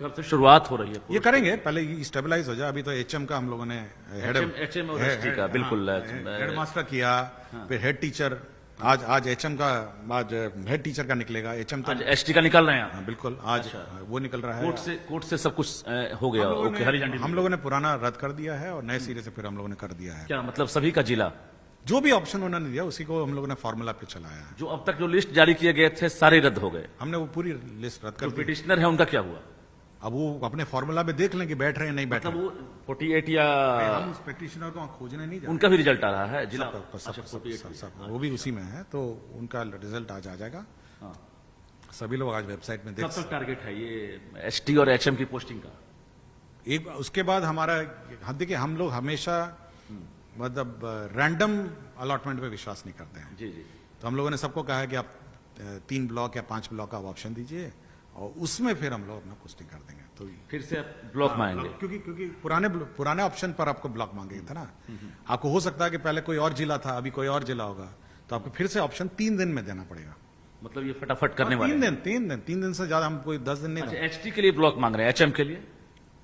कब से शुरुआत हो रही है? ये करेंगे, पहले ये स्टेबलाइज हो जाए। अभी तो एचएम का हम लोगों ने एचएम और एसटी का बिल्कुल हेड मास्टर किया, फिर हेड टीचर, आज एचएम का, आज हेड टीचर का निकलेगा। एचएम तो एसटी का निकल रहे हैं। हाँ, बिल्कुल आज वो निकल रहा है। कोर्ट से सब कुछ हो गया। हरी झंडी हम लोगों ने पुराना रद्द कर दिया है और नए सिरे से फिर हम लोगों ने कर दिया है। क्या मतलब सभी का जिला जो भी ऑप्शन उन्होंने दिया उसी को हम लोगों ने फॉर्मूला पे चलाया है। जो अब तक जो लिस्ट जारी किए गए थे सारे रद्द हो गए। हमने वो पूरी लिस्ट रद्द कर जो दी। पिटिशनर है उनका क्या हुआ? अब वो अपने फॉर्मूला में देख लें कि बैठ रहे हैं नहीं बैठ मतलब रहे। वो 48 या हम उस प्रैक्टिशनर को खोजने नहीं जाते। उनका भी रिजल्ट आ रहा है जिला। सब वो भी उसी में है, तो उनका रिजल्ट आज आ जाएगा। सभी लोग आज वेबसाइट में देख। कब तक टारगेट है ये एसटी और एचएम की पोस्टिंग का? एक उसके बाद हमारा, देखिए हम लोग हमेशा मतलब रैंडम अलॉटमेंट पे विश्वास नहीं करते हैं। जी जी। तो हम लोगों ने सबको कहा है कि आप 3 ब्लॉक या 5 ब्लॉक का ऑप्शन दीजिए और उसमें फिर हम लोग अपना पोस्टिंग कर देंगे। तो फिर से आप ब्लॉक मांगेंगे? क्योंकि पुराने ऑप्शन पर आपको ब्लॉक मांगे थे ना। आपको हो सकता है कि पहले कोई और जिला था, अभी कोई और जिला होगा, तो आपको फिर से ऑप्शन 3 दिन में देना पड़ेगा। मतलब ये फटाफट करने वाले? 3 दिन से ज्यादा, हम कोई 10 दिन नहीं। एचटी के लिए ब्लॉक मांग रहे हैं, एचएम के लिए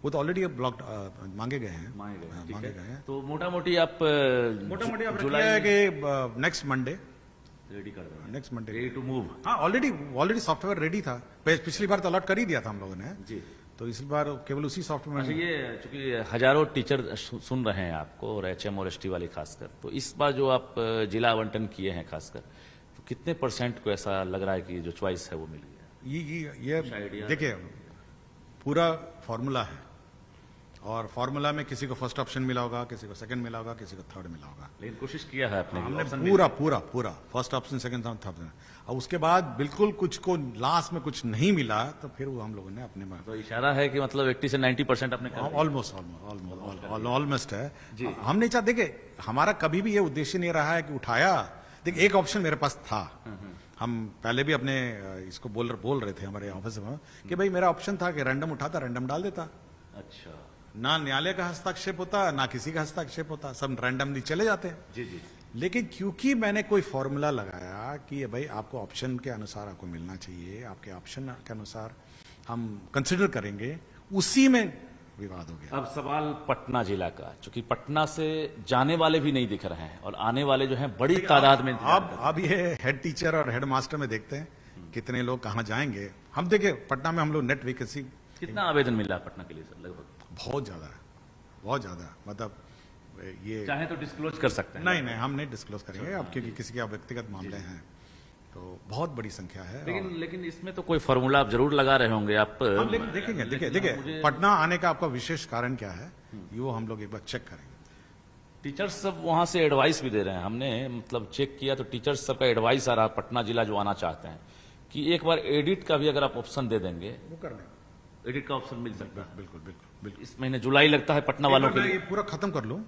वो तो ऑलरेडी ब्लॉक मांगे गए हैं। मांगे गए हैं। तो मोटा मोटी आप जुलाई है कि नेक्स्ट मंडे रेडी कर रहे हैं? Next Monday ready to move. हाँ, ऑलरेडी सॉफ्टवेयर रेडी था। पिछली बार तो अलॉट कर ही दिया था हम लोगों ने जी। तो इस बार केवल उसी सॉफ्टवेयर में। ये चूंकि हजारों टीचर सुन रहे हैं आपको और एचएम और एसटी वाले खासकर, तो इस बार जो आप जिला आवंटन किए हैं खासकर, तो कितने % को ऐसा लग रहा है कि जो चॉइस है वो मिल गया? ये देखिए पूरा फॉर्मूला है और फॉर्मूला में किसी को फर्स्ट ऑप्शन मिला होगा, किसी को सेकंड मिला होगा, किसी को थर्ड मिला होगा। लेकिन कोशिश किया है आपने? हमने पूरा फर्स्ट ऑप्शन, सेकंड, थर्ड। और उसके बाद बिल्कुल कुछ को लास्ट में कुछ नहीं मिला तो फिर वो हम लोगों ने अपने तो इशारा है कि मतलब 80 से 90% अपने ऑलमोस्ट है। हम नहीं चाहते। देखिए हमारा कभी भी ये उद्देश्य नहीं रहा है कि उठाया। देखिए एक ऑप्शन मेरे पास था। हम पहले भी अपने इसको बोल रहे थे हमारे ऑफिस में कि भाई मेरा ऑप्शन था कि रैंडम उठाता, रैंडम डाल देता। अच्छा। ना न्यायालय का हस्तक्षेप होता, ना किसी का हस्तक्षेप होता, सब रैंडमली चले जाते हैं। जी जी। लेकिन क्योंकि मैंने कोई फॉर्मूला लगाया कि भाई आपको ऑप्शन के अनुसार आपको मिलना चाहिए, आपके ऑप्शन के अनुसार हम कंसिडर करेंगे, उसी में विवाद हो गया। अब सवाल पटना जिला का, चूंकि पटना से जाने वाले भी नहीं दिख रहे हैं और आने वाले जो हैं बड़ी तादाद में। अब ये हेड टीचर और हेड मास्टर में देखते हैं कितने लोग कहाँ जाएंगे। हम देखिए पटना में हम लोग नेट वैकेंसी। कितना आवेदन मिला पटना के लिए सर? लगभग बहुत ज्यादा। मतलब ये चाहे तो डिस्क्लोज कर सकते हैं? नहीं हम नहीं डिस्क्लोज करेंगे अब, क्योंकि किसी के व्यक्तिगत मामले हैं। तो बहुत बड़ी संख्या है। लेकिन इसमें तो कोई फॉर्मूला आप जरूर लगा रहे होंगे आप। देखेंगे। देखिए पटना आने का आपका विशेष कारण क्या है, वो हम लोग एक बार चेक करेंगे। टीचर्स सब वहां से एडवाइस भी दे रहे हैं। हमने मतलब चेक किया तो टीचर्स सबका एडवाइस आ रहा है, पटना जिला जो आना चाहते हैं, कि एक बार एडिट का भी अगर आप ऑप्शन दे देंगे, वो कर लेंगे। एडिट का ऑप्शन मिल सकता है। बिल्कुल। इस महीने जुलाई लगता है पटना वालों के लिए। पूरा खत्म कर लूं,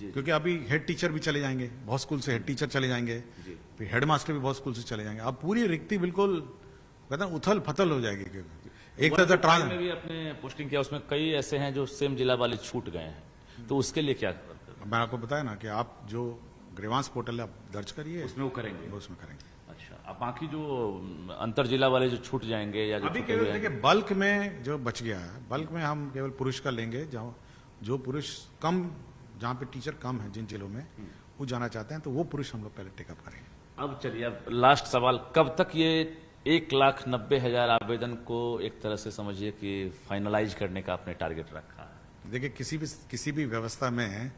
क्योंकि अभी हेड टीचर भी चले जाएंगे, बहुत स्कूल से हेड टीचर चले जाएंगे, फिर हेड मास्टर भी बहुत स्कूल से चले जाएंगे। अब पूरी रिक्ति बिल्कुल कहते उथल फथल हो जाएगी। एक तरह से में भी अपने पोस्टिंग किया, उसमें कई ऐसे हैं जो सेम जिला वाले छूट गए हैं, तो उसके लिए क्या? मैं आपको बताया ना कि आप जो ग्रीवांस पोर्टल आप दर्ज करिए, उसमें वो करेंगे। उसमें करेंगे। अच्छा। अब बाकी जो अंतर जिला वाले जो छूट जाएंगे या जो अभी केवल देखिए बल्क में जो बच गया है, बल्क में हम केवल पुरुष का लेंगे। जो पुरुष कम, जहाँ पे टीचर कम है जिन जिलों में, वो जाना चाहते हैं, तो वो पुरुष हम लोग पहले टेकअप करेंगे। अब चलिए, अब लास्ट सवाल, कब तक ये 1,90,000 आवेदन को एक तरह से समझिए कि फाइनलाइज करने का आपने टारगेट रखा है? देखिए किसी भी व्यवस्था में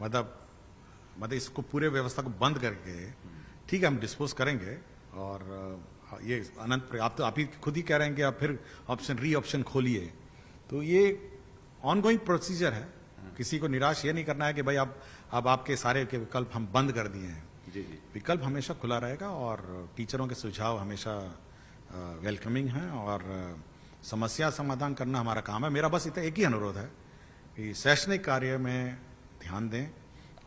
मतलब इसको पूरे व्यवस्था को बंद करके ठीक है हम डिस्पोज करेंगे। और ये अनंत, आप ही खुद ही कह रहे हैं कि आप फिर ऑप्शन खोलिए, तो ये ऑनगोइंग प्रोसीजर है। किसी को निराश ये नहीं करना है कि भाई अब आपके सारे के विकल्प हम बंद कर दिए हैं। जी। विकल्प हमेशा खुला रहेगा और टीचरों के सुझाव हमेशा वेलकमिंग हैं और समस्या समाधान करना हमारा काम है। मेरा बस इतना एक ही अनुरोध है कि शैक्षणिक कार्य में ध्यान दें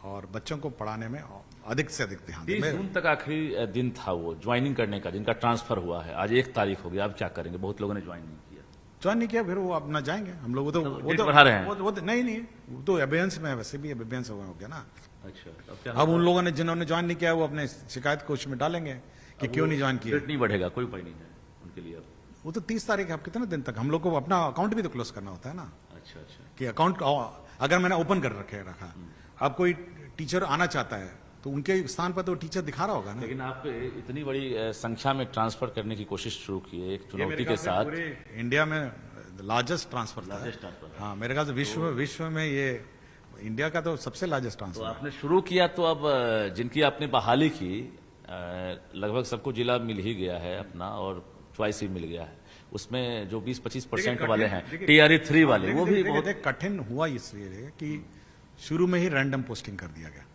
और बच्चों को पढ़ाने में अधिक से अधिक ध्यान दें। 30 जून तक आखिरी दिन था वो ज्वाइनिंग करने का, जिनका ट्रांसफर हुआ है। आज 1 तारीख हो गया, अब क्या करेंगे? बहुत लोगों ने ज्वाइन नहीं किया। फिर वो अपना जाएंगे। हम लोग वो बढ़ा रहे हैं। वो नहीं, वो तो अबेयंस में है, वैसे भी अबेयंस हो गया ना। अच्छा। अब उन लोगों ने जिन्होंने ज्वाइन नहीं किया वो अपने शिकायत कोश में डालेंगे कि क्यों नहीं ज्वाइन किया। नहीं बढ़ेगा, कोई उपाय नहीं है उनके लिए। वो तो 30 तारीख है, आप कितने दिन तक, हम लोग को अपना अकाउंट भी तो क्लोज करना होता है ना, अच्छा अच्छा। कि अकाउंट अगर मैंने ओपन कर रखा, अब कोई टीचर आना चाहता है तो उनके स्थान पर तो टीचर दिखा रहा होगा ना। लेकिन आप इतनी बड़ी संख्या में ट्रांसफर करने की कोशिश शुरू की है एक ये चुनौती मेरे के ख्याल से साथ। पूरे इंडिया में लार्जेस्ट ट्रांसफर था। Largest transfer है। हाँ, मेरे ख्याल से विश्व में ये इंडिया का तो सबसे लार्जेस्ट तो ट्रांसफर। आपने शुरू किया तो अब जिनकी आपने बहाली की लगभग सबको जिला मिल ही गया है अपना और चॉइस ही मिल गया है। उसमें जो 20-25% वाले हैं टीआरई 3 वाले वो भी बहुत कठिन हुआ इसलिए कि शुरू में ही रैंडम पोस्टिंग कर दिया गया।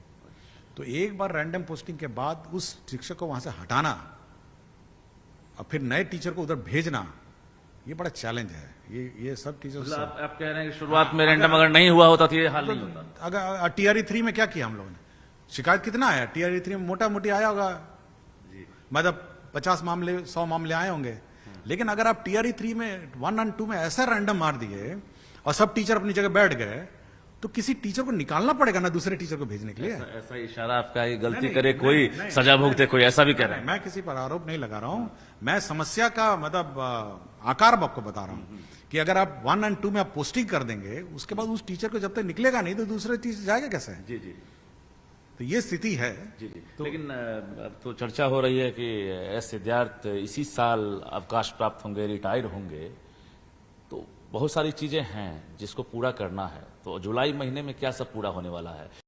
तो एक बार रैंडम पोस्टिंग के बाद उस शिक्षक को वहां से हटाना और फिर नए टीचर को उधर भेजना, ये बड़ा चैलेंज है। ये सब टीचर मतलब आप कह रहे हैं कि शुरुआत में रैंडम अगर नहीं हुआ होता तो ये हाल नहीं होता। अगर टीआरई 3 में क्या किया हम लोगों ने, शिकायत कितना आया टीआरई 3 में, मोटा मोटी आया होगा, मतलब 50 मामले 100 मामले आए होंगे। लेकिन अगर आप टीआरई 3 में 1 और 2 में ऐसा रैंडम मार दिए और सब टीचर अपनी जगह बैठ गए, तो किसी टीचर को निकालना पड़ेगा ना दूसरे टीचर को भेजने के लिए। ऐसा इशारा आपका है, गलती करे कोई सजा भुगते कोई, ऐसा भी कह रहे हैं। मैं किसी पर आरोप नहीं लगा रहा हूं, मैं समस्या का मतलब आकार आपको बता रहा हूं कि अगर आप 1 और 2 में आप पोस्टिंग कर देंगे, उसके बाद उस टीचर को जब तक निकलेगा नहीं तो दूसरे टीचर जाएगा कैसे? जी जी तो ये स्थिति है। जी जी। लेकिन अब तो चर्चा हो रही है कि एस सिद्धार्थ इसी साल अवकाश प्राप्त होंगे, रिटायर होंगे, तो बहुत सारी चीजें हैं जिसको पूरा करना है। तो जुलाई महीने में क्या सब पूरा होने वाला है?